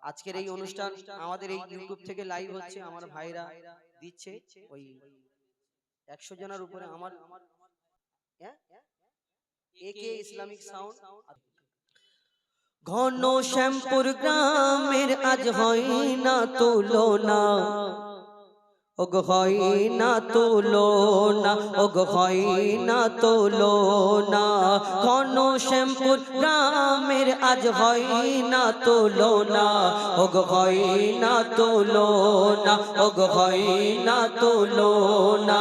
আজকের এই অনুষ্ঠান আমাদের এই ইউটিউব থেকে লাইভ হচ্ছে, আমার ভাইরা দিচ্ছে ওই 100 জনের উপরে আমার একে ইসলামিক সাউন্ড। ঘন শ্যামপুর গ্রামের আজ হয় না তুলনা, ওগ হয় না তুলনা, ওগ হয় না তুলনা। ঘন শ্যামপুর গ্রামের আজ হয় না তুলনা, ওগ হয় না তুলনা, ওগ হয় না তুলনা।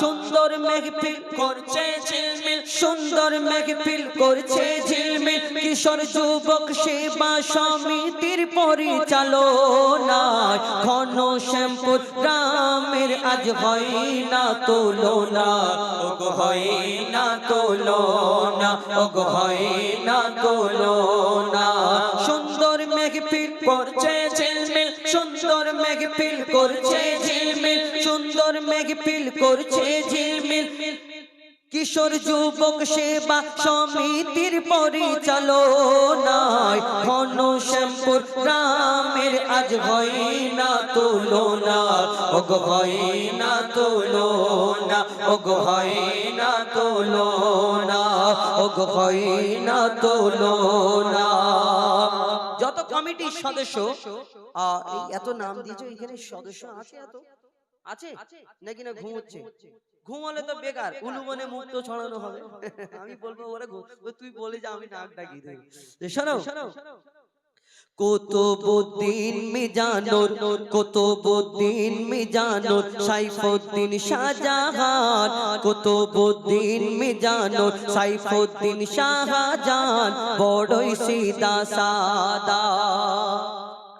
সুন্দর মেঘফিল করছে ঝিলমিল, সুন্দর মেঘফিল করছে ঝিলমিল, কিশোর যুবক সেবা সমিতির পরিচালনায়। ঘন শ্যামপুর গ্রামের আজ হয় না তুলনা, ওগ হয় না তুলনা, ওগ হয় না তুলনা। সুন্দর মেঘফিল করছে ঝিলমিল, সুন্দর মেঘফিল করছে ঝিলমিল, সুন্দর মেঘফিল করছে ঝিলমিল, কিশোর যুবক সেবা সমিতির পরিচালনায়। ঘন শ্যামপুর গ্রামের আজ হয় না তুলনা, ওগ হয় না তুলনা, ওগ হয় না তুলনা, ওগ হয় না তুলনা। যত কমিটির সদস্য এত নাম দিয়েছে, এখানে সদস্য আছে এত আছে নাকি না ঘুমোচ্ছে? ঘুমালে তো বেকার, উলুবনে মুক্ত ছড়ানো হবে। আমি বলবো ওরা তুই বলে যা, আমি নাক ডাকি দেব। শোনো, কুতুবউদ্দিন মিজানুর, কুতুবউদ্দিন মিজানুর, সাইফুদ্দিন শাহজাহান, কুতুবউদ্দিন মিজানুর, সাইফুদ্দিন শাহজাহান, বড়ই সিদা সাদা।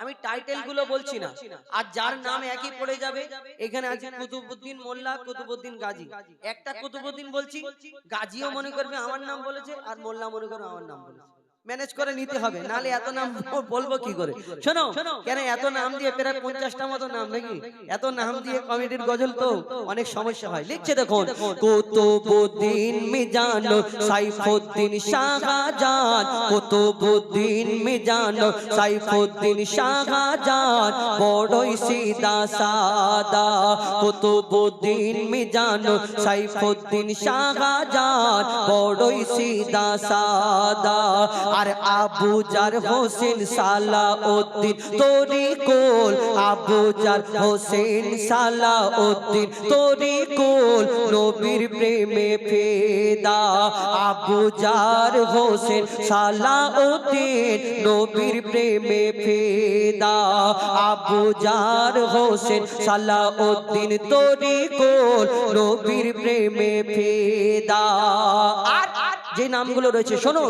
আমি টাইটেল গুলো বলছি না, আর যার নাম একই পড়ে যাবে। এখানে আছে কুতুবউদ্দিন মোল্লা, কুতুবউদ্দিন গাজী। একটা কুতুবউদ্দিন বলছি, গাজীও মনে করবে আমার নাম বলেছে, আর মোল্লা মনে করবে আমার নাম বলেছে। ম্যানেজ করে নিতে হবে, নালে এত নাম বলবো কি করে? শোনো, কেন এত নাম দিয়ে প্রায় 50টা মতো নাম নাকি, এত নাম দিয়ে কমিটির গজল তো অনেক সমস্যা হয়। লিখছে দেখুন, কুতুবউদ্দিন মিজানুর, সাইফুদ্দিন শাহজাহান, কুতুবউদ্দিন মিজানুর, সাইফুদ্দিন শাহজাহান, বড়ই সিদা সাদা। কুতুবউদ্দিন মিজানুর, সাইফুদ্দিন শাহজাহান, বড়ই সিদা সাদা। আর আবু জার হোসেন সালাউদ্দিন তরিকুল, আবু জার হোসেন সালাউদ্দিন তরিকুল, নবীর প্রেমে ফিদা। আবু জার হোসেন সালাউদ্দিন, নবীর প্রেমে ফিদা। আবু জার হোসেন সালাউদ্দিন তরিকুল, নবীর প্রেমে ফিদা। আর যে নামগুলো রয়েছে শোনো,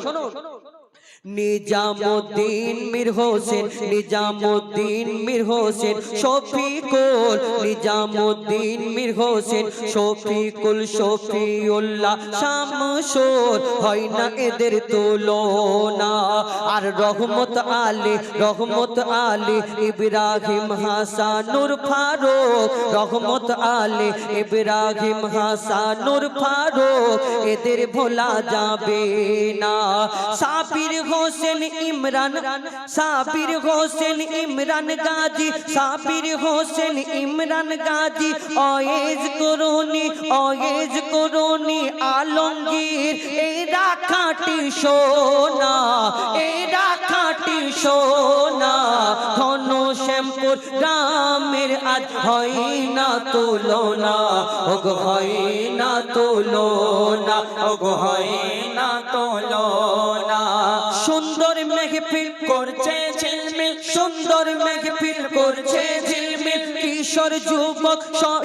নিজামুদ্দিন মীর হোসেন, নিজামুদ্দিন মীর হোসেন শফিকুল, নিজামুদ্দিন মীর হোসেন শফিকুল, শফিউল্লাহ শামসুর, হয় না এদের তুলনা। আর রহমত আলী, রহমত আলী ইব্রাহিম হাসানুর ফারুক, রহমত আলী ইব্রাহিম হাসানুর ফারুক, এদের ভোলা যাবে না। সাবির হোসেন ইমরান, সাবির হোসেন ইমরান গাজী, সাবির হোসেন ইমরান গাজী, ওয়েজ করুনি, ওয়েজ করুনি আলমগীর, এরা খাঁটি সোনা, এরা খাঁটি সোনা। ঘন শ্যামপুর গ্রামের আজ হয় না তুলনা, ওগ হয় না তুলনা, ওগ হয় না তুলনা। সুন্দর মেঘফিল করছে ঝিলমিল, সুন্দর মেঘফিল করছে ঝিলমিল, কিশোর যুবক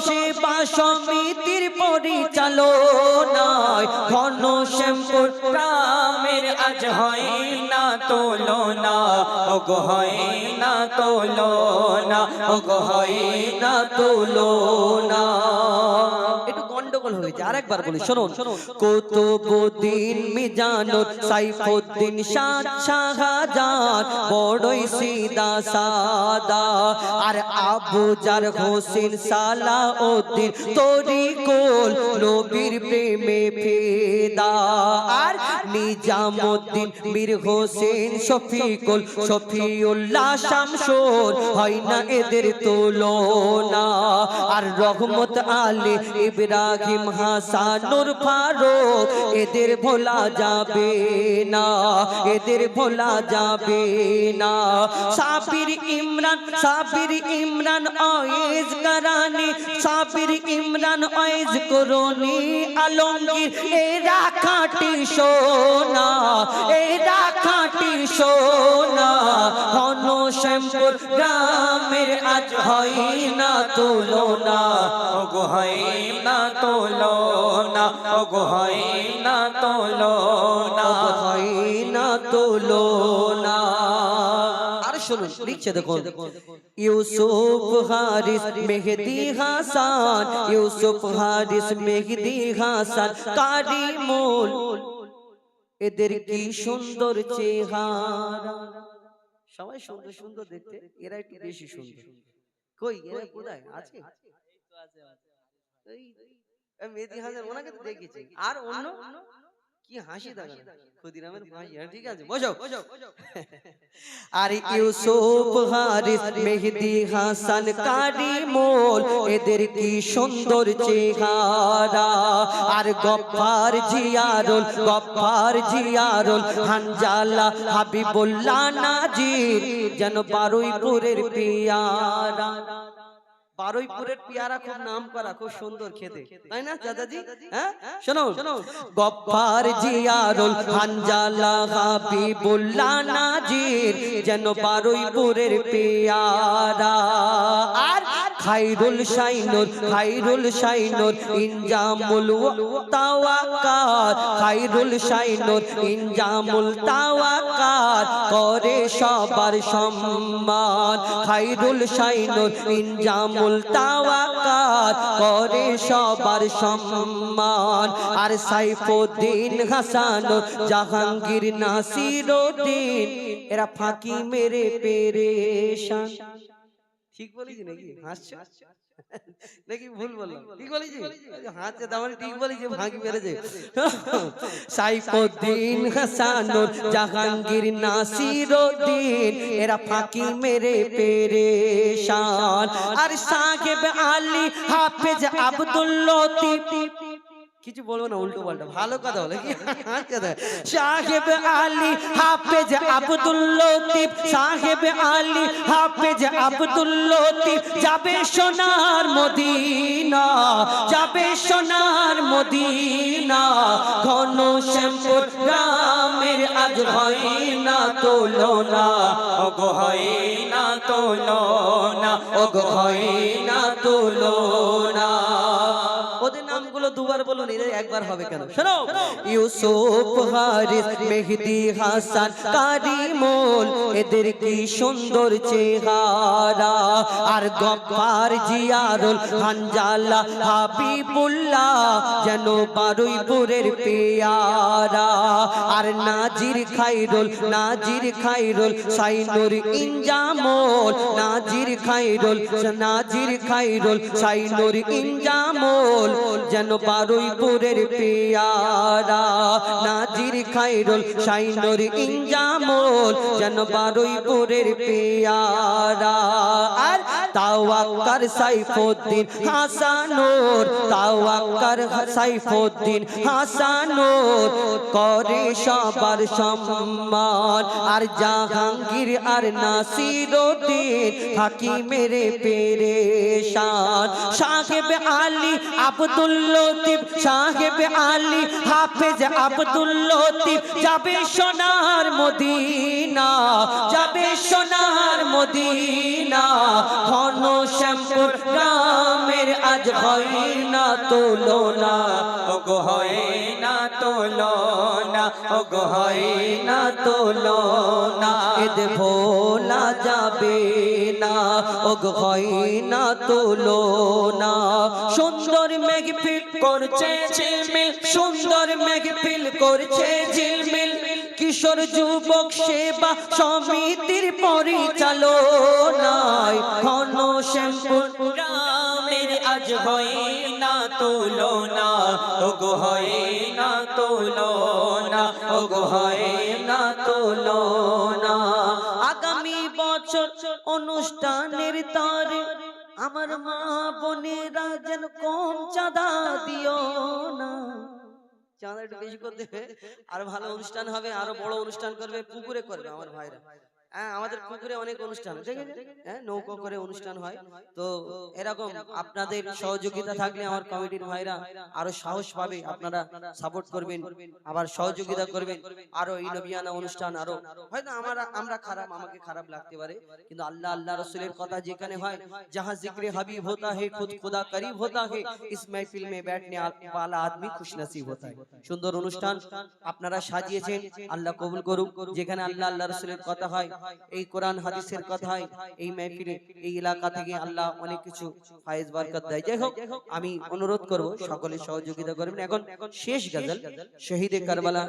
সেবা সমিতির পরিচালনায়। ঘন শ্যামপুর গ্রামের আজ হয় না তুলনা, ওগ হয় না তুলনা, ওগ হয় না তুলনা। একটু গন্ডগোল গন্ডগোল হয়েছে। আরেকবার বলি শুনুন, কুতুবউদ্দিন মিজানুর সাইফুদ্দিন শাহজাহান বড়ই সিদা সাদা, আর আবু জার হোসেন সালাউদ্দিন তরিকুল নবীর প্রেমে ফিদা, আর নিজামউদ্দিন মীর হোসেন শফিকুল শফিউল্লাহ শামসুর হয় না এদের তুলনা, আর রহমত আলী ইব্রাহিম হাসানুর ফারুক এদের ভোলা যাবে না, এদের ভোলা যাবে না। Sabir Imran wedge Karenni, Sabir Imran wedge করনি আলমগীর এরা খাঁটি সোনা, এরা খাঁটি সোনা। ঘন শ্যামপুর গ্রামের আজ হয় না তুলনা, ওগো হয় না তুলনা, ওগো হয় না তুলনা, হয় না তুলনা। আর শুনুন লিখছে দেখুন, ইউসুফ হারিস মেহেদি হাসান, ইউসুফ হারিস মেহেদি হাসান কারিমুল এদের কি সুন্দর চেহারা। সবাই সুন্দর সুন্দর দেখতে, এরা একটু বেশি সুন্দর। কই এরা কোথায় আছে? এই মেহেদি হাসান ওনাকে তো দেখেছি, আর অন্য কি হাসি দেখা খুদিরামের হাসি। ঠিক আছে বসো। আর ইউসুফ হারিস মেহেদি হাসান কারিমুল এদের কি সুন্দর চেহারা, আর গফফার জিয়ারুল হানজালা হাবিবুল্লাহ নাজির যেন বারুইপুরের পিয়ারা। বারুইপুরের পিয়ারা খুব নাম করা, খুব সুন্দর খেতে, তাই না দাদাজি? হ্যাঁ শোনো, গফফার জিয়ারুল হানজালা হাবিবুল্লাহ নাজির যেন বারুইপুরের পিয়ারা, আর খায়রুল শাইনুর ইনজামুল তাওয়াক্কাত, খায়রুল শাইনুর ইনজামুল তাওয়াক্কাত করে সবার সম্মান, খায়রুল শাইনুর ইনজামুল তাওয়াক্কাত করে সবার সম্মান। আর সাইফুদ্দিন হাসান জাহাঙ্গীর নাসিরউদ্দিন এরা ফাঁকি মেরে পেরেশান। ঠিক বলেছি নাকি? হাসছো নাকি ভুল বললাম? ঠিক বলেছি? হাসছে তার মানে ঠিক বলেছি, ফাঁকি মেরেছে। সাইফুদ্দিন হাসান জাহাঙ্গীর নাসিরউদ্দিন এরা ফাঁকি মেরে পেরেশান। আর সাহেব আলী হাফেজ আব্দুল লতিফ, কিছু বলবো না উল্টো পাল্টা, ভালো কথা বলে কি? সাহেব আলী হাফেজ আব্দুল লতিফ, সাহেব আলী হাফেজ আব্দুল লতিফ যাবে সোনার মদিনা, যাবে সোনার মদিনা। ঘন শ্যামপুর গ্রামের আজ হয় না তুলনা, ওগো হয় না তুলনা, ওগো হয় না তুলনা। ওদের নামগুলো দুবার বলুন, একবার হবে কেন? শোনো, ইউসুফ হারিস মেহেদি হাসান কারিমুল এদের কি সুন্দর চেহারা, আর গফফার জিয়ারুল হানজালা হাবিবুল্লাহ যেন বারুইপুরের পেয়ারা, আর নাজির খায়রুল শাইনুর ইনজামুল, নাজির খায়রুল শাইনুর ইনজামুল যেন বারুইপুরের পেয়ারা, নাজির খায়রুল শাইনুর ইনজামুল যেন বারুইপুরের পেয়ারা। আর তাওয়াক্কার সাইফুদ্দিন হাসানুর, তাওয়াক্কার সাইফুদ্দিন হাসানুর করে সবার সম্মান। আর জাহাঙ্গীর আর নাসিরউদ্দিন ফাঁকি মেরে পেরেশান। সাহেব আলী আব্দুল লতিফ, সাহেব আলী হাফেজ আব্দুল লতিফ যাবে সোনার মদিনা, যাবে সোনার মদিনা। ঘন শ্যামপুর গ্রামের আজ আজ হয় না তুলনা, ওগো হয় না তুলনা, ওগো হয় না তুলনা। ঈদ ভোলা যাবে না, ওগো হয় না তুলনা। সুন্দর মেঘফিল করছে ঝিলমিল, সুন্দর মেঘফিল করছে ঝিলমিল, কিশোর যুবক সেবা সমিতির পরিচালনায় ঘন শ্যামপুর গ্রামের আজ হয় না তুলনা, ওগো হয় না তুলনা, ওগো হয় না তুলনা। আগামী বছর অনুষ্ঠানের তারে আমার মা বোনেরা যেন কম চাঁদা দিও না। চাঁদা একটু বেশি করে দেবে, আর ভালো অনুষ্ঠান হবে, আরো বড় অনুষ্ঠান করবে, পুকুরে করবে আমার ভাইরা। হ্যাঁ, আমাদের পুকুরে অনেক অনুষ্ঠান, হ্যাঁ, নৌকো করে অনুষ্ঠান হয়। তো এরকম আপনাদের সহযোগিতা থাকলে আমার কমিটির ভাইরা আরো সাহস পাবে, আপনারা সাপোর্ট করবেন, আবার সহযোগিতা করবেন। আরো এই নবিয়ানা অনুষ্ঠান আরো হয়তো আমরা খারাপ, আমাকে খারাপ লাগতে পারে, কিন্তু আল্লাহ আল্লাহ রসুলের কথা যেখানে হয়, जहां जिक्र हबीब होता है खुद खुदा करीब होता है, इस महफिल में बैठने वाला आदमी खुशनसीब होता है। সুন্দর অনুষ্ঠান আপনারা সাজিয়েছেন, আল্লাহ কবুল করুক। যেখানে আল্লাহ আল্লাহ রাসূলের কথা হয়, এই কোরআন হাদিসের কথা হয়, এই মাহফিলে এই এলাকা থেকে আল্লাহ অনেক কিছু ফায়েজ বরকত দেয়। যাই হোক, আমি অনুরোধ করব সকলে সহযোগিতা করবেন। এখন শেষ গজল শহীদে কারবালা,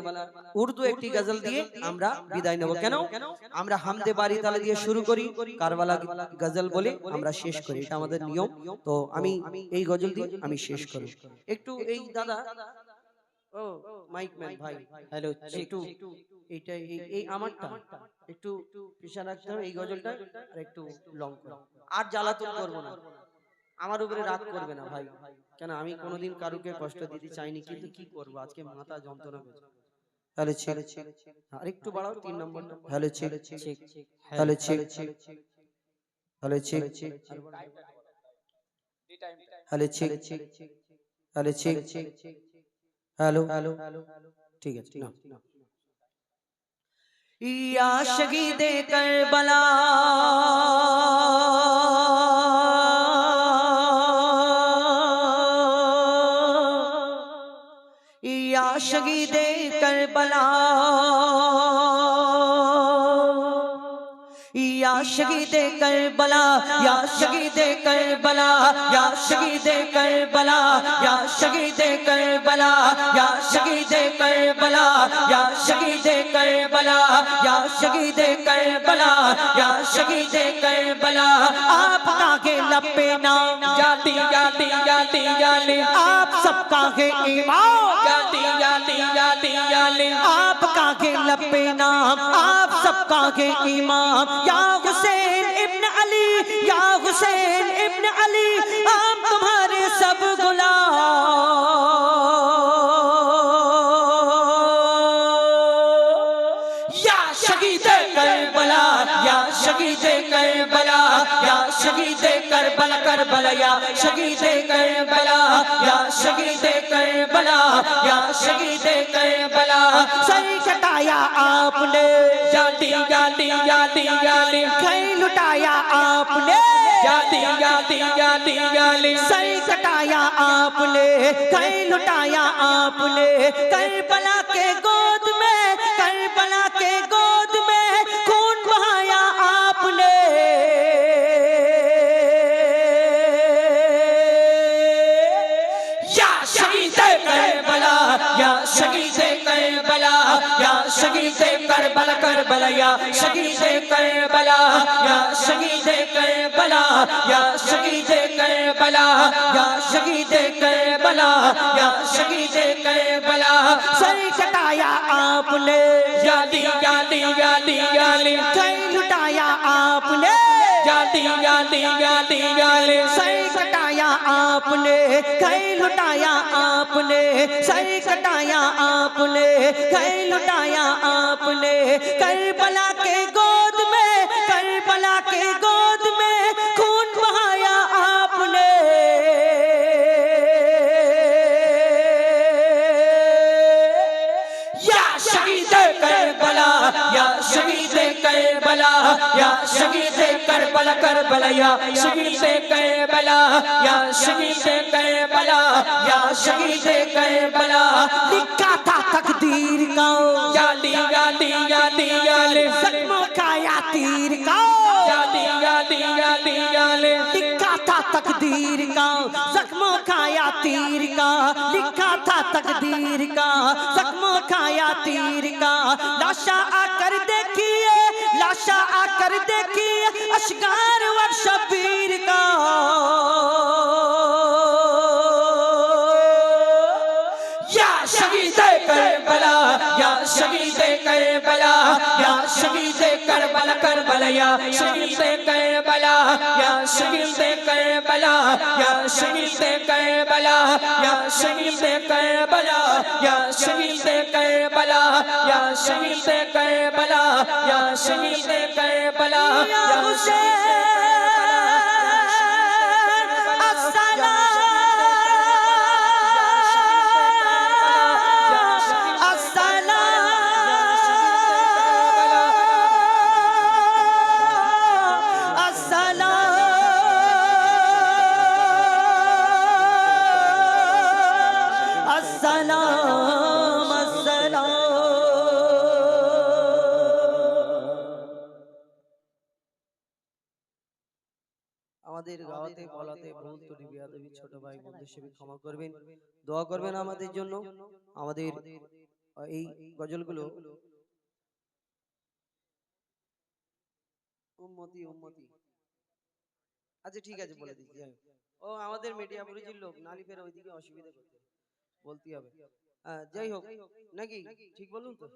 উর্দু একটি গজল দিয়ে আমরা বিদায় নেব। কেন আমরা হামদে বারি তালা দিয়ে শুরু করি, কারবালা গজল বলে আমরা শেষ করি, এটা আমাদের নিয়ম। তো আমি এই গজল দিয়ে আমি শেষ করি। একটু এই দাদা, ও মাইক ম্যান ভাই, হ্যালো, একটু এইটা এই আমারটা একটু পিছা রাখতে হবে, এই গজলটা আর একটু লং করো, আর জ্বালাতন করবো না, আমার উপরে রাগ করবে না ভাই, কেন আমি কোনোদিন কারুকে কষ্ট দিতে চাইনি, কিন্তু কি করবো, আজকে মাথা যন্ত্রণা করছে। হ্যালো ছেলে, আর একটু বাড়াও 3 নম্বরটা। হ্যালো ছেলে, হ্যালো ছেলে, হ্যালো ছেলে, হ্যালো ছেলে, হ্যালো ছেলে, হ্যালো, ঠিক আছে না। ইয়া শহীদে কারবালা, ইয়া শহীদে কারবালা, या शहीदे करबला, या शहीदे करबला, या शहीदे करबला, या शहीदे करबला, या शहीदे करबला, या शहीदे करबला, या शहीदे करबला, या शहीदे करबला। आपका है लपे नाम जाती जाती जाती जाले, आप सबका है ईमान जाती जाती जाती जाले, आपका है लपे नाम, आप सबका है ईमान। या हुसैन इब्न अली, या हुसैन इब्न अली, हम तुम्हारे सब गुलाम। या शहीदे करबला, या शहीदे करबला, या शहीदे करबला, करबला या शहीदे करबला, या शहीदे करबला, या शहीदे करबला। सर कटाया आपने, जाती जाती जाती जाली, कहीं लुटाया आपने, जाती जाती जाती जाली, सर कटाया आपने, कहीं लुटाया आपने। करबला के गोद में, करबला के गोद में खून बहाया आपने। या शहीदे करबला, या शहीदे करबला, या शहीदे करबला, करबला या शहीदे करबला, या शहीदे करबला, या शहीदे करबला, या शहीदे करबला, या शहीदे करबला। सर कटाया आपने, जाती जाती जाती जाली, कहीं लुटाया आपने, जाती जाती जाती जाली, सर कटाया आपने, कहीं लुटाया आपने, सर कटाया आपने, कहीं लुटाया आपने। करबला के गोद में, करबला के गोद में खून बहाया आपने। या शहीदे करबला, या शहीदे करबला, या शहीद करबला करबला या शहीद करबला या शहीद करबला या शहीद करबला लिखा था तकदीर का याली याली याली याली जख्मों का या तीर का याली याली याली याली लिखा था तकदीर का जख्मों का या तीर का लिखा था तकदीर का जख्मों का या तीर का लाशा आकर देखिए लाशा आकर देखिए अशगार व शबीर का या शहीद करबला या शहीद करबला या शहीद करबला करबला या शहीद करबला या शहीद करबला या शहीद करबला या शहीद करबला या शहीद करबला या शहीद करबला या शहीद करबला या हुसैन আমাদের গাওয়াতে বলাতে ভুল ত্রুটি বেয়াদবি ছোট ভাই বন্ধু হিসেবে ক্ষমা করবেন দোয়া করবেন আমাদের জন্য আমাদের এই গজলগুলো উম্মতি উম্মতি আচ্ছা ঠিক আছে বলে দিচ্ছি ও আমাদের মিডিয়া পরিচিত লোক নালিফের ওইদিকে অসুবিধা করতে বলতে হবে যাই হোক নাকি ঠিক বলুন তো